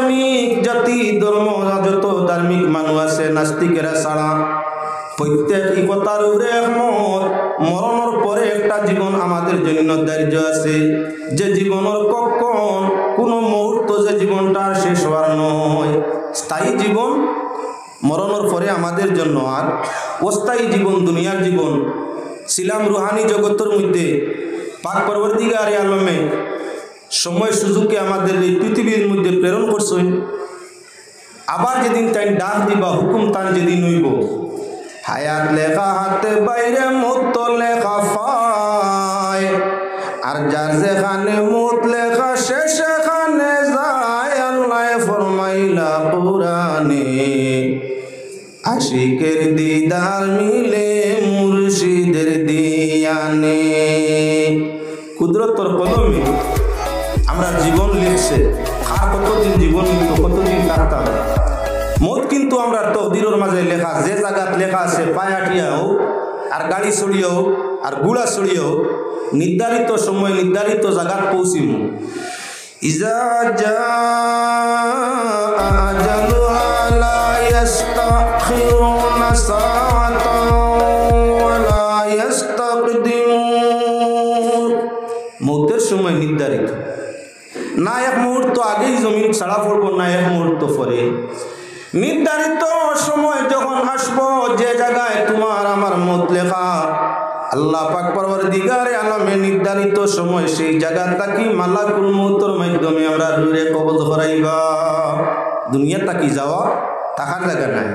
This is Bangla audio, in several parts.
ধার্মিক জাতি ধর্ম যত ধার্মিক মানুষ আছে নাস্তিকেরা ছাড়া প্রত্যেক কথার উপরে একমত মরণের পরে একটা জীবন আমাদের জন্য দায়িত্ব আছে যে জীবনের কখন কোনো মুহূর্ত যে জীবনটা শেষ হওয়ার নয় স্থায়ী জীবন মরণের পরে আমাদের জন্য আর অস্থায়ী জীবন দুনিয়ার জীবন ছিলাম রুহানি জগতের মধ্যে পাক পরবর্তীকারে আলমে সময় সুযোগকে আমাদের এই পৃথিবীর মধ্যে প্রেরণ করছেন আবার যেদিন তাই ডাক দিবা হুকুম তান যেদিন হইব হায়াত লেখা হাতে বাইরে মত লেখা পায় আর যার যেখানে মত লেখা সে সেখানে যায় আল্লাহ ফরমাইলা কুরআনে আশিকের দিদার মিলে মুর্শিদের দিয়ানে কুদরতর কলমে আমরা জীবন লিখছে আর কতদিন জীবন লিখতো কতদিন কাটতাম মত কিন্তু আমরা তকদিরের মাঝে লেখা যে জায়গাত লেখা আছে পায়াটিয়া হোক আর গাড়ি চড়িয়ে হোক আর গুড়া চড়িয়ে হোক নির্ধারিত সময় নির্ধারিত জায়গাত পৌঁছিম ইজা জাআ আজালুহা লা ইস্তাখিরুনা সাআতান ওয়া লা ইস্তাকদিমুন মৌতের সময় নির্ধারিত না এক মুহূর্ত আগেই জমিন ছাড়া পড়বো না এক মুহূর্ত পরে নির্ধারিত সময় যখন আসবো যে জায়গায় তোমার আমার মত লেখা আল্লাহ পাক পরবর্তীকারে আলমে নির্ধারিত সময় সেই জায়গা থাকি মালাকুল মউতের মাধ্যমে আমরা রুহে কবজ করাইবা দুনিয়া থাকি যাওয়া থাকার জায়গা নাই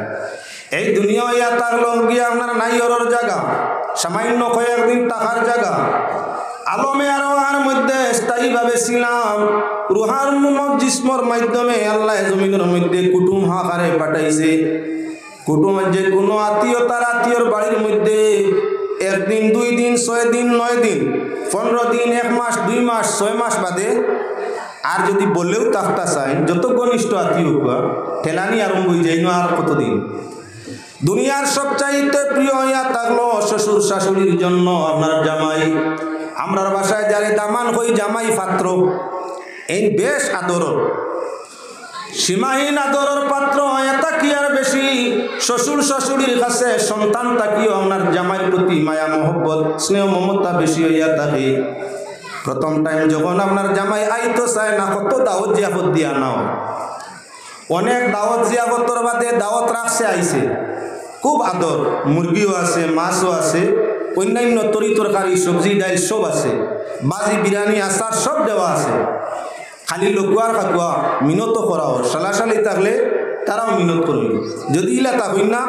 এই দুনিয়া ইয়া থাকলো গিয়ে আপনার নাই ওর জায়গা সামান্য কয়েকদিন থাকার জায়গা আলমে আরওয়ার মধ্যে স্থায়ীভাবে ছিলাম রুহার জিসমর মাধ্যমে আল্লাহ জমিনের মধ্যে কুটুম হাকারে পাঠাইছে কুটুম যে কোনো আত্মীয়তার আত্মীয়র বাড়ির মধ্যে একদিন 2 দিন 6 দিন 9 দিন 15 দিন 1 মাস 2 মাস 6 মাস বাদে আর যদি বললেও তাকতা চাই যত ঘনিষ্ঠ আত্মীয় ঠেলানি আরম্ভ হয়ে যায় না আর কতদিন দুনিয়ার সবচাইতে প্রিয় হইয়া থাকলো শ্বশুর শাশুড়ির জন্য আপনার জামাই আমরার বাসায় যারে দামান হই জামাই পাত্র এই বেশ আদর সীমাহীন আদরের পাত্র এটা কি আর বেশি শ্বশুর শাশুড়ির কাছে সন্তান তাকিও আপনার জামাইয়ের প্রতি মায়া মহব্বত স্নেহ মমতা বেশি হইয়া থাকে প্রথম টাইম যখন আপনার জামাই আইতো চায় না কত দাওয়াত জিয়াফত দিয়া নাও অনেক দাওয়াত জিয়াফতর বাদে দাওয়াত রাখছে আইছে খুব আদর মুরগিও আছে মাছও আছে অন্যান্য তরি তরকারি সবজি ডাইল সব আছে বাজি বিরিয়ানি আচার সব দেওয়া আছে খালি লকুয়ার কাকুয়া মিনত করাও সালাশালি থাকলে তারাও মিনত করবে যদি ইলা তা হই না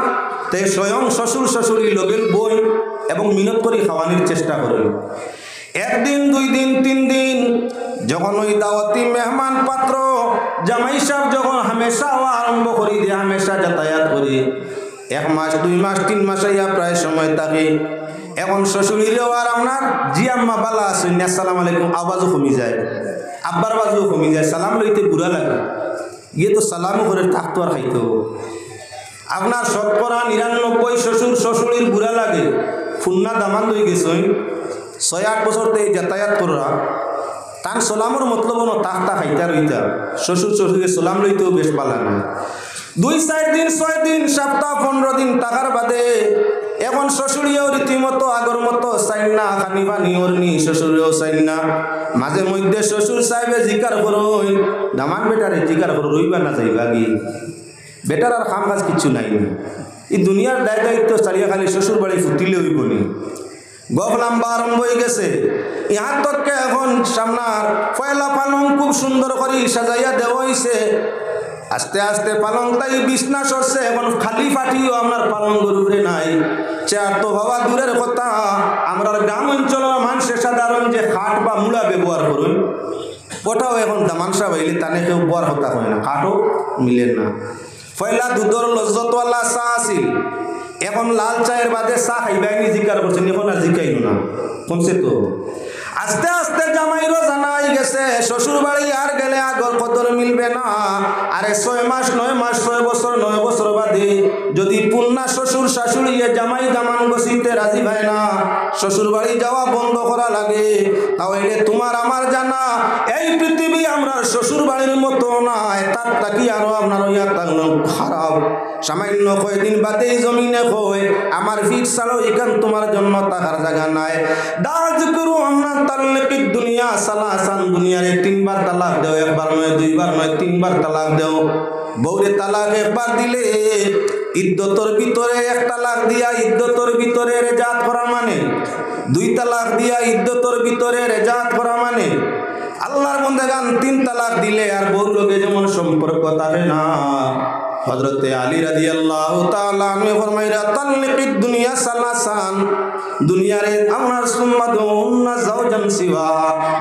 তাই স্বয়ং শ্বশুর শাশুড়ি লগের বই এবং মিনত করে খাওয়ানোর চেষ্টা করবে একদিন 2 দিন 3 দিন যখন ওই দাওয়াতি মেহমান পাত্র জামাই সাহেব যখন হামেশা আরম্ভ করি দিয়ে হামেশা যাতায়াত করে 1 মাস 2 মাস 3 মাস ইয়া প্রায় সময় থাকে এখন শ্বশুরিরেও আর আপনার জি আম্মা বালা আসেন আসসালামু আলাইকুম আওয়াজও কমে যায় আব্বার আওয়াজও কমে যায় সালাম লইতে বুড়া লাগে গিয়ে তো সালামও করে থাকতো আর খাইতো আপনার 99% শ্বশুর শাশুড়ির বুড়া লাগে ফুন্না দামান হয়ে গেছে 6-8 বছর থেকে যাতায়াত করা তার সালামর মতলব না তাকতা খাইতা রইতা শ্বশুর শাশুড়ির সালাম লইতেও বেশ ভালো না 2-4 দিন 6 দিন সপ্তাহ 15 দিন টাকার বাদে এখন শ্বশুরিও রীতিমতো আগর মতো চাইন না খানি পানি ওরনি শ্বশুরেও চাইন না মাঝে মধ্যে শ্বশুর সাহেবে জিকার করই দামান বেটারে জিকার করো রইবা না যাইবা কি বেটার আর কাম কাজ কিছু নাই এই দুনিয়ার দায় দায়িত্ব চালিয়ে খালি শ্বশুর বাড়ি ফুটিলে হইব নি গপ লম্বা আরম্ভ হয়ে গেছে ইহার তককে এখন সামনার পয়লা পালং খুব সুন্দর করে সাজাইয়া দেওয়া হয়েছে আস্তে আস্তে পালং তাই বিছনা সরছে এখন খালি ফাটিও আপনার পালং গরুরে নাই চেয়ার তো বাবা দূরের কথা আমরা গ্রাম অঞ্চলের মানুষের সাধারণ যে খাট বা মুড়া ব্যবহার করুন ওটাও এখন দামানসা বাইলে তানে কেউ বর হতা হয় না খাটও মিলে না পয়লা দুধর লজ্জতওয়ালা চা আছিল এখন লাল চায়ের বাদে চা খাইবাইনি জিকার করছেন এখন আর জিকাইল না কমছে তো আস্তে আস্তে জামাইরও জানাই গেছে শ্বশুর বাড়ি আর গেলে আগর কদর মিলবে না। আরে 6 মাস 9 মাস 6 বছর 9 বছর বাদে যদি পুন্না শ্বশুর শাশুড়ি জামাই জামান গসিতে রাজি হয় না, শ্বশুর বাড়ি যাওয়া বন্ধ করা লাগে, তাহলে তোমার আমার জানা এই পৃথিবী আমরা শ্বশুর বাড়ির মতো নয়, তার তাকি আরো আপনার খারাপ। সামান্য কয়েকদিন বাদে জমিনে কয় আমার ফিট ছাড়ো এখান তোমার জন্য টাকার জায়গা নাই। দাজ করু আমরা তাল্লিক দুনিয়া সালাসান, দুনিয়ারে 3 বার তালাক দেও, 1 বার নয় 2 বার নয় 3 বার তালাক দেও। বউরে তালাক 1 বার দিলে ইদ্যতর ভিতরে 1 তালাক দিয়া ইদ্যতর ভিতরে রেজাত করা মানে, 2 তালাক দিয়া ইদ্যতর ভিতরে রেজাত করা মানে, আল্লাহর বন্দেগান 3 তালাক দিলে আর বউর লগে যেমন সম্পর্ক থাকে না। হযরতে আলী রাদিয়াল্লাহু তাআলা আনহু ফরমাইরা তাল্লিকিদ দুনিয়া সালাসান, দুনিয়ারে আপনার সুম্মাদুন্না যাওজান সিওয়া,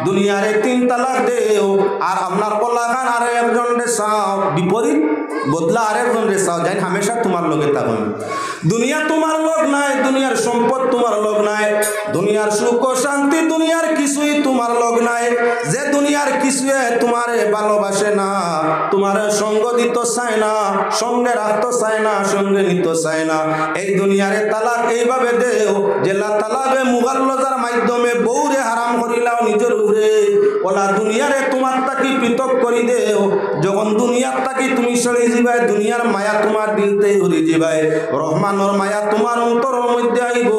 দুনিয়ারে 3 তালাক দেও আর আপনার ওলাগান আর একজন রে চাও, বিপরীত বদলা আর একজন রে চাও, যাই হামেশা তোমার লগে থাকুন। দুনিয়া তোমার লোক নাই, দুনিয়ার সম্পদ তোমার লোক নাই, দুনিয়ার সুখ ও শান্তি দুনিয়ার কিছুই তোমার লোক নাই। যে দুনিয়ার কিছুই তোমারে ভালোবাসে না, তোমার সঙ্গ দিতে চায় না, সঙ্গে রাখতে চায় না, সঙ্গে নিতে চায় না, এই দুনিয়ারে তালাক এইভাবে দেও যে তালাকে মুগাল্লজার মাধ্যমে বউরে হারাম করিলাও নিজের উপরে, ওলা দুনিয়ারে তোমার তাকি পৃথক করি দেও। যখন দুনিয়ার তাকি তুমি সরে যাবাই, দুনিয়ার মায়া তোমার দিলতে হরি যাবাই, রহমানের মায়া তোমার অন্তরের মধ্যে আইব,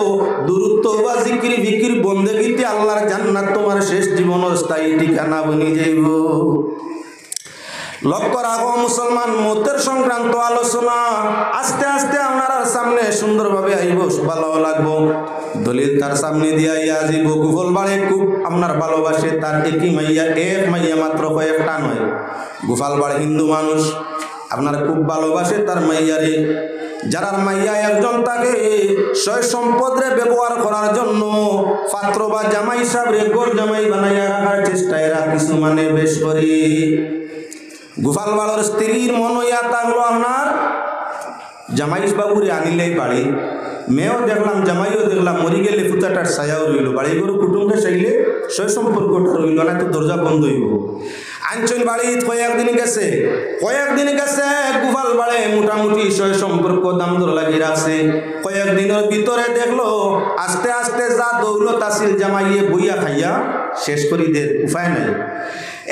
দূরত্ব বা জিকির বিকির বন্দেগীতে আল্লাহর জান্নাত তোমার শেষ জীবনের স্থায়ী ঠিকানা বনি যাইব। লক্ষ্য রাখো মুসলমান, মতের সংক্রান্ত আলোচনা আস্তে আস্তে আপনার সামনে সুন্দরভাবে আইব, ভালো লাগবো। দলিল তার সামনে দিয়া আসিব। গুফল বাড়ে খুব আপনার ভালোবাসে, তার একই মাইয়া, 1 মাইয়া মাত্র, কয়েকটা নয়। গোপাল বাড়ি হিন্দু মানুষ আপনার খুব ভালোবাসে তার মাইয়ারে। যারা মাইয়া একজন তাকে সয় সম্পদরে ব্যবহার করার জন্য পাত্র বা জামাই সাহেবরে গোর জামাই বানাইয়া রাখার চেষ্টায় এরা কিছু মানে বেশ করে। গোপাল বাড়ির স্ত্রীর মন ইয়া থাকলো আপনার জামাই বাবুরে আনিলেই বাড়ি, মেয়েও দেখলাম জামাইও দেখলাম, মরি গেলে ফুটাটার ছায়াও রইল, বাড়ি গরু কুটুমকে চাইলে সয় সম্পর্কটা রইল না, তো দরজা বন্ধ হইব। আঞ্চল বাড়ি কয়েকদিন গেছে গোপাল বাড়ে মোটামুটি সয় সম্পর্ক দাম দর লাগিয়ে রাখছে। কয়েকদিনের ভিতরে দেখলো আস্তে আস্তে যা দৌলত আসিল জামাইয়ে বইয়া খাইয়া শেষ করি দে, উপায় নাই।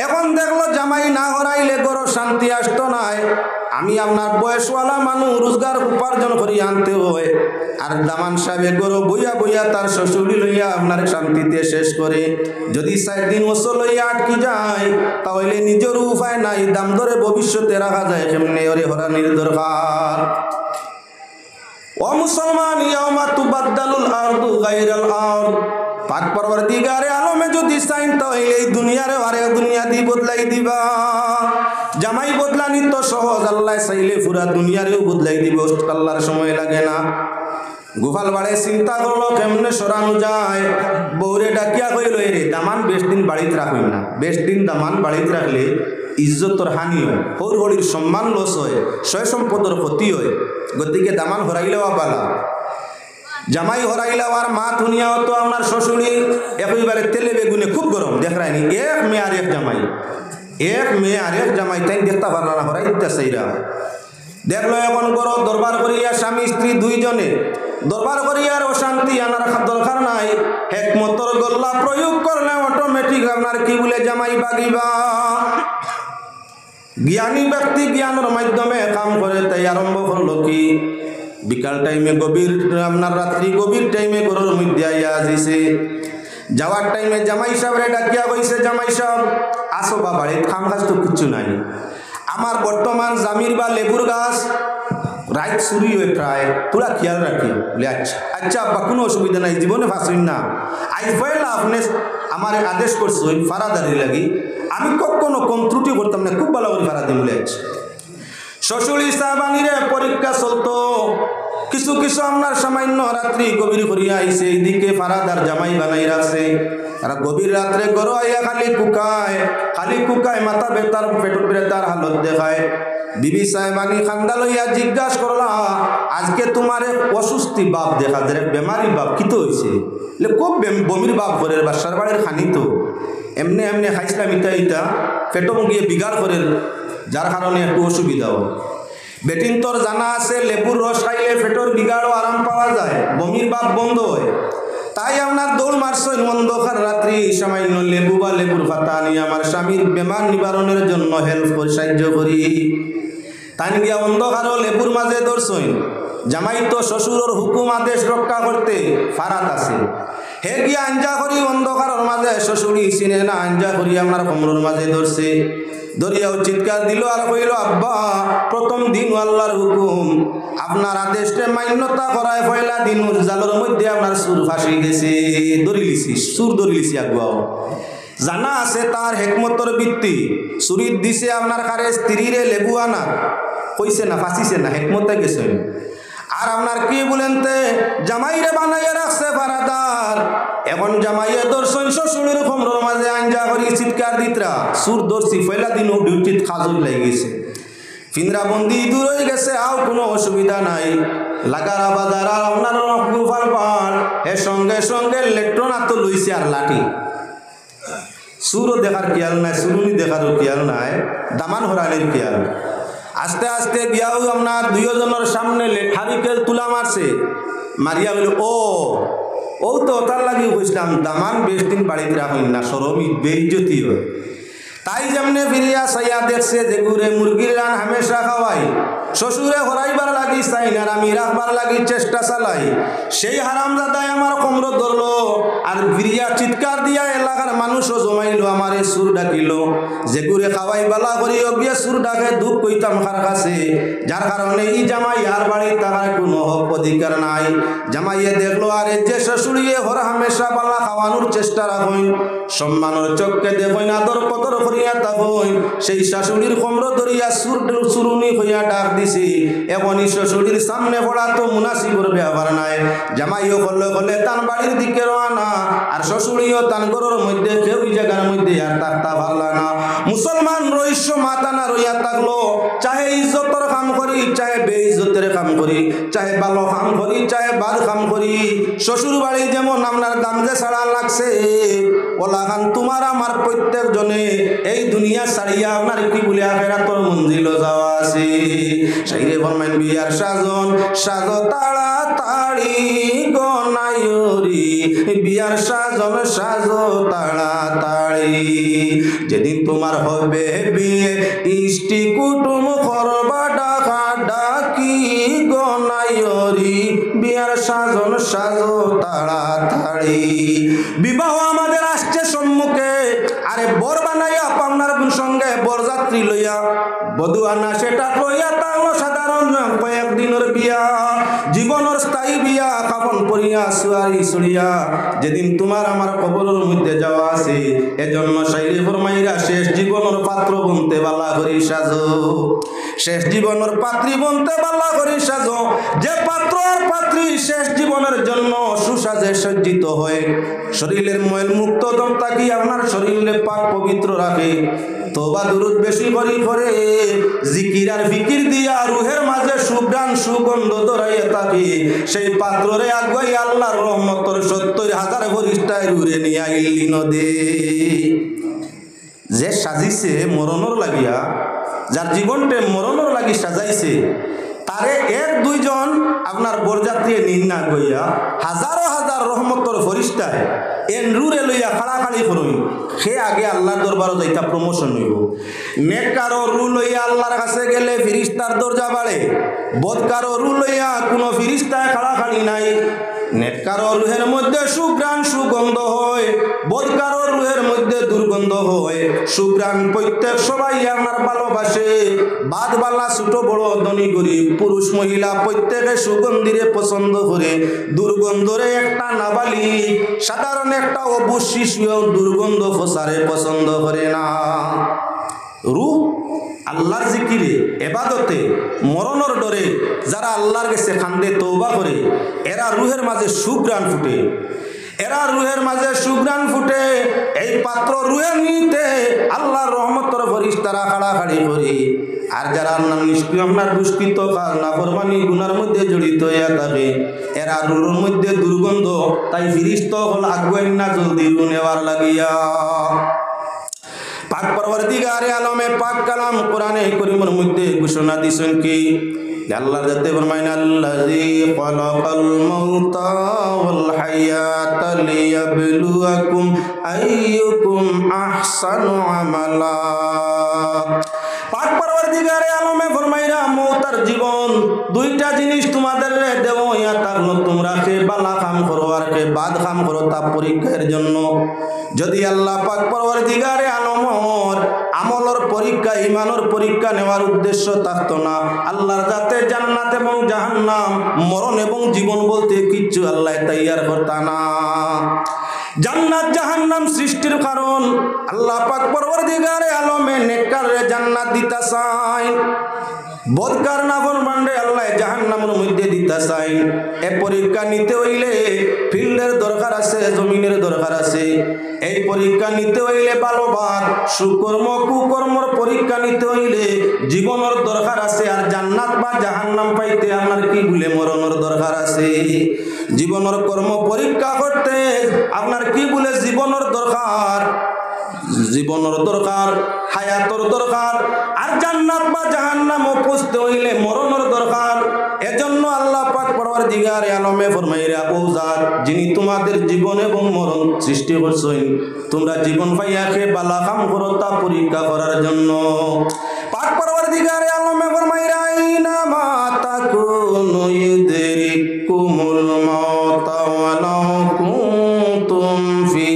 এখন দেখলো জামাই না হরাইলে গরো শান্তি আসতো নাই। আমি আপনার বয়সওয়ালা মানুষ, রোজগার উপার্জন করি আনতে হয়, আর দামান সাহেব গরো বইয়া বইয়া তার শ্বশুরি লইয়া আপনার শান্তিতে শেষ করে। যদি 4 দিন ওসো লইয়া আটকি যায় তাহলে নিজের উপায় নাই, দাম ধরে ভবিষ্যতে রাখা যায় কেমনে, ওরে হরানির দরকার। ও মুসলমান, ইয়াউমা তুবাদদালুল আরদু গায়রাল আরদ, পাক পরবর্তীকারে আলমে যদি চাইন তাহলে এই দুনিয়ারে আরে দুনিয়া দি বদলাই দিবা। জামাই বদলানি তো সহজ, আল্লাহ চাইলে পুরা দুনিয়ারেও বদলাই দিব, আল্লাহর সময় লাগে না। গোপাল বাড়ে চিন্তা করলো কেমনে সরানো যায়। বউরে ডাকিয়া কইল, রে দামান বেশ দিন বাড়িতে রাখবেন না, বেশ দিন দামান বাড়িতে রাখলে ইজ্জতর হানি হয়, হৌর হরির সম্মান লস হয়, সয় সম্পদের ক্ষতি হয়, গতিকে দামান হরাইলেও বালা। জামাই হরাইলা আর মা দুনিয়া তো আপনার শ্বশুরি একইবারে তেলে বেগুনে খুব গরম দেখায়নি, 1 মেয়ে আর 1 জামাই, 1 মেয়ে আর 1 জামাই, তাই দেখতে পারল না, হরাই দিতেছেইরা। দেখলো এখন বড় দরবার করিয়া স্বামী স্ত্রী 2 জনে দরবার করিয়ার অশান্তি আনার দরকার নাই, হেকমতর গল্লা প্রয়োগ করলে অটোমেটিক আপনার কি বলে জামাই বাগিবা। জ্ঞানী ব্যক্তি জ্ঞানের মাধ্যমে কাম করে, তাই আরম্ভ করলো কি বিকাল টাইমে গভীর আপনার রাত্রি গভীর টাইমে ঘরের মধ্যে আইয়া আসিছে। যাওয়ার টাইমে জামাই সাহেবরে ডাকিয়া কইছে, জামাই সাহেব আসো বা বাড়ির কাম কাজ তো কিচ্ছু নাই, আমার বর্তমান জামির বা লেবুর গাছ রাইত চুরি হয়ে প্রায়, তোরা খেয়াল রাখি। বলে আচ্ছা আচ্ছা আব্বা, কোনো অসুবিধা নাই, জীবনে ফাঁসুন না, আজ পয়লা আপনি আমার আদেশ করছেন ফারাদারি লাগি, আমি কখনো কম ত্রুটি করতাম না, খুব ভালো করে ফারা দিই। বলে আচ্ছা। শ্বশুরি সাহাবানিরে পরীক্ষা চলতো, কিছু কিছু আপনার সামান্য রাত্রি গভীর করিয়া আইছে, এইদিকে ফারাদার জামাই বানাই রাখছে, আর গভীর রাত্রে গরো আইয়া খালি কুকায় মাথা বেতার পেট ব্যথার হালত দেখায়। বিবি সাহেবানি খান্দা লইয়া জিজ্ঞাসা করলা আজকে তোমার অসুস্থি বাপ দেখা যায় বেমারি বাপ কি তো হয়েছে খুব বমির বাপ করে বাসার বাড়ির খানি তো এমনি এমনি খাইছিলাম ইটা পেটো গিয়ে বিগাড় করে যার কারণে একটু অসুবিধা হয় বেটিন তোর জানা আছে লেবুর রস খাইলে পেটোর বিগাড়ও আরাম পাওয়া যায় বমির বাপ বন্ধ হয় তাই আপনার দৌড় মারছেন অন্ধকার রাত্রি সামান্য লেবু বা লেবুর পাতা নিয়ে আমার স্বামীর বেমার নিবারণের জন্য হেল্প করে সাহায্য করি তাই গিয়া অন্ধকারও লেবুর মাঝে দর্শন জামাই তো শ্বশুরের হুকুম আদেশ রক্ষা করতে ফারাত আছে হে গিয়া আঞ্জা করি অন্ধকারের মাঝে শ্বশুরি চিনে না আঞ্জা করি আপনার কোমরের মাঝে ধরছে দরিয়াও চিৎকার দিল আর কইল আব্বা প্রথম দিন আল্লাহর হুকুম আপনার আদেশে মান্যতা করায় পয়লা দিন জালের মধ্যে আপনার সুর ফাঁসি গেছে দরিলিছি সুর দরিলিছি আগুয়াও জানা আছে তার হেকমতর বৃত্তি সুরিত দিছে আপনার কারে স্ত্রীরে লেবু আনা কইছে না ফাঁসিছে না হেকমতে গেছে আর আপনার কি বলেন তে জামাইরে বানাইয়া রাখছে ফারাদার এখন জামাইয়ে দর্শন শ্বশুরের কোমরের মাঝে আঞ্জা করি চিৎকার দিতরা সুর দর্শি পয়লা দিন ও ডিউটিত খাজুর লেগে গেছে ফিন্দরা বন্দি দূর হয়ে গেছে আও কোনো অসুবিধা নাই লাগারা বাজার আর আপনার গুফার পাড় এর সঙ্গে সঙ্গে ইলেকট্রনা তো লইছে আর লাঠি সুরও দেখার খেয়াল নাই সুরুনি দেখারও খেয়াল নাই দামান হরানির খেয়াল আস্তে আস্তে বিয়াও আপনার দুইজনের সামনে লেঠারিকেল তুলা মারছে মারিয়া বলে ও তো তার লাগিয়ে বুঝলাম দামান বেশ দিন বাড়িতে রাখেন না সরমি বেইজ্জতি হয় তাই যেমনে ফিরিয়া সাইয়া দেখছে যে ঘুরে মুরগির রান হামেশা খাওয়াই শ্বশুরে হরাইবার লাগি চাই না আমি রাখবার লাগি চেষ্টা চালাই সেই হারামজাদায় আমার কোমর ধরলো আর ফিরিয়া চিৎকার দিয়া এলাকার মানুষও জমাইলো আমার সুর ডাকিল যে ঘুরে খাওয়াই বালা করি অবিয়া সুর ডাকে দুঃখ কইতাম কার কাছে যার কারণে এই জামাই আর বাড়ি তার কোনো হক অধিকার নাই জামাইয়ে দেখলো আরে যে শ্বশুরিয়ে হর হামেশা বালা খাওয়ানোর চেষ্টা রাখুন সম্মানের চোখকে দেখুন আদর কদর করিয়া তাকইন সেই শাশুড়ির কোমর ধরিয়া সুরুনি হইয়া ডাক দিছি এখনই শ্বশুরির সামনে পড়া তো মুনাসিবর ব্যাপার নাই জামাইও করলে করলে তার বাড়ির দিকে রওনা আর শ্বশুরিও তার ঘরের মধ্যে কেউ জায়গার মধ্যে আর থাকতে পারলা না মুসলমান রহস্য মাথা না রইয়া থাকলো চাহে ইজ্জতের কাম করি চাহে বেইজ্জতের কাম করি চাহে ভালো কাম করি চাহে বাদ কাম করি শ্বশুর বাড়ি যেমন আপনার গামজে ছাড়া লাগছে ওলা খান তোমার আমার প্রত্যেক জনে এই দুনিয়া ছাড়িয়া আপনার কি বলে আখেরাতর মঞ্জিল যাওয়া আছে সাইরে ফরমাইন বিয়ার সাজন সাজো তাড়াতাড়ি গনায়রি বিয়ার সাজন সাজো তাড়াতাড়ি যেদিন তোমার হবে বিয়ে ইষ্টি কুটুম করবা ডাকা ডাকি গনায়রি বিয়ার সাজন সাজো তাড়াতাড়ি বিবাহ আমাদের আসছে সম্মুখে আরে বর বানাইয়া আপনার সঙ্গে বরযাত্রী লইয়া বধূ আনা সেটা লইয়া তাও সাধারণ কয়েকদিনের বিয়া জীবনের স্থায়ী বিয়া কাপন পরিয়া সুয়ারি সরিয়া যেদিন তোমার আমার কবরের মধ্যে যাওয়া আছে এজন্য সাইরে ফরমাইরা শেষ জীবনের পাত্র বনতে বালা করি সাজো শেষ জীবনের পাত্রী বনতে বালা করি সাজো যে পাত্র আর পাত্রী শেষ জীবনের জন্য সুসাজে সজ্জিত হয় শরীরের ময়ল মুক্ত দমতা কি আপনার শরীরে পাক পবিত্র রাখে তওবা দুরূদ বেশি করি করে জিকির আর ফিকির দিয়া রুহের মাঝে সুঘ্রাণ সুগন্ধ ধরাইয়া থাকে সেই পাত্ররে আগুয়াই আল্লাহর রহমতের ৭০,০০০ ফেরেশতায় রুরে নিয়া ইল্লি নদে যে সাজিছে মরণর লাগিয়া যার জীবনটা মরণর লাগি সাজাইছে তারে এক দুইজন আপনার বরযাত্রী নিন্না গইয়া হাজারো হাজার রহমতর ফেরেশতায় এনরুরে লইয়া খাড়াখাড়ি করুন সে আগে আল্লাহর দরবারে যাইতা প্রমোশন হইব নেককারো রু লইয়া আল্লাহর কাছে গেলে ফেরেশতার দরজা বাড়ে বদকারো রু লইয়া কোনো ফেরেশতায় খাড়াখাড়ি নাই নেককারো রুহের মধ্যে সুঘ্রাণ সুগন্ধ হয় বদকারো রুহের মধ্যে দুর্গন্ধ হয় সুঘ্রাণ প্রত্যেক সবাই আমার ভালোবাসে বাদবালা ছোট বড় ধনী গরিব পুরুষ মহিলা প্রত্যেকে সুগন্ধিরে পছন্দ করে দুর্গন্ধরে একটা নাবালিক সাধারণ একটা অবুজ শিশুও দুর্গন্ধ ফসারে পছন্দ করে না রূহ আল্লাহর জিকিরে ইবাদতে মরণের ডরে যারা আল্লাহর কাছে খান্দে তওবা করে এরা রুহের মাঝে সুঘ্রাণ ফুটে এরা রুহের মাঝে সুঘ্রাণ ফুটে এই পাত্র রুহে নিতে আল্লাহর রহমতের ফেরেশতারা খাড়াখাড়ি করে আর যারা নিষ্ক্রিয় আপনার দুষ্কৃত কাজ নাফরমানি গুনার মধ্যে জড়িত হইয়া থাকে এরা রুর মধ্যে দুর্গন্ধ তাই ফিরিস্ত হল আগুয়েন না জলদি রু নেওয়ার লাগিয়া পাক পরবর্তীকারে আলমে পাক কালাম কোরআনে করিমের মধ্যে ঘোষণা দিছেন কি আল্লাহ যাতে ফরমায় আল্লাযী খালাকাল মাউতা ওয়াল হায়াতা লিয়াবলুয়াকুম আইয়ুকুম আহসানু আমালা পাক পরবর্তীকারে আলমে ফরমাইরা মওত আর জীবন দুইটা জিনিস তোমাদের দেব ইয়া থাকলো তোমরা কে বালা কাম করো আর কে বাদ কাম করো তা পরীক্ষার জন্য যদি আল্লাহ পাক পরবর্তীকারে আলমর আমলের পরীক্ষা ঈমানের পরীক্ষা নেওয়ার উদ্দেশ্য থাকতো না আল্লাহর যাতে জান্নাত এবং জাহান্নাম মরণ এবং জীবন বলতে কিচ্ছু আল্লাহ তৈয়ার করতা না জান্নাত জাহান্নাম সৃষ্টির কারণ আল্লাহ পাক পরবর্তীকারে আলমে নেককারে জান্নাত দিতা চায় বদকার নাফরমানরে আল্লাহ জাহান্নামের মধ্যে দিতা চায় এ পরীক্ষা নিতে হইলে ফিল্ডের দরকার আছে জমিনের দরকার আছে এই পরীক্ষা নিতে হইলে ভালোবাদ সুকর্ম কুকর্মর পরীক্ষা নিতে হইলে জীবনের দরকার আছে আর জান্নাত বা জাহান্নাম পাইতে আমার কি বলে মরণের দরকার আছে জীবনের কর্ম পরীক্ষা করতে আপনার কি বলে জীবনের দরকার জীবনের দরকার হায়াতর দরকার আর জান্নাত বা জাহান্নাম পৌঁছতে হইলে মরণের দরকার এজন্য আল্লাহ পাক পরওয়ারদিগারে আলমে ফরমাইরা ও জাত যিনি তোমাদের জীবন এবং মরণ সৃষ্টি করছেন তোমরা জীবন পাইয়াকে বালা কাম করো তা পরীক্ষা করার জন্য পাক পরওয়ারদিগারে আলমে ফরমাইরা ইনা মা তাকুনু ইউদরিকুমুল মাউতা ওয়ালাউ কুনতুম ফি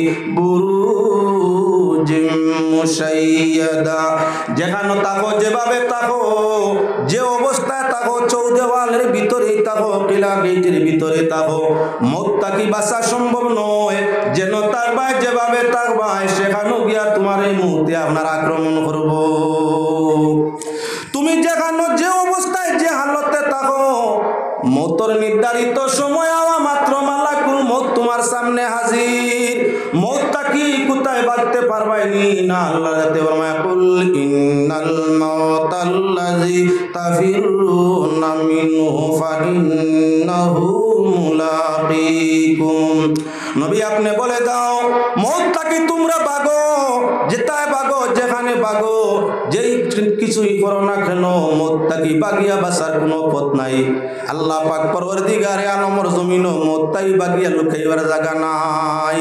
মুশাইয়াদা যেখানে থাকো যেভাবে থাকো যে অবস্থায় থাকো চৌদেওয়ালের ভিতরেই থাকো কিলা গেটের ভিতরে থাকো মত তাকি বাঁচা সম্ভব নয় যেন থাকবায় যেভাবে থাকবায় সেখানে গিয়া তোমার এই মুহূর্তে আপনার আক্রমণ করব তুমি যেখানে যে অবস্থায় যে হালতে থাকো মতর নির্ধারিত সময় আওয়া মাত্র মালাকুল মত তোমার সামনে হাজির মত তাকি কোথায় বাঁধতে পারবাইনি না আল্লাহ যাতে ফরমায় কুল ইন্নাল মাউতাল্লাযী তাফিরুনা মিনহু ফাইন্নাহু মুলাকীকুম নবী আপনি বলে দাও মত তাকি তোমরা ভাগো যেটায় ভাগো যেখানে ভাগো যেই কিছুই করো না কেন মত তাকি বাগিয়া বাঁচার কোনো পথ নাই আল্লাহ পাক পরওয়ারদিগারে আলমর জমিনও মত তাই বাগিয়া লুকাইবার জায়গা নাই।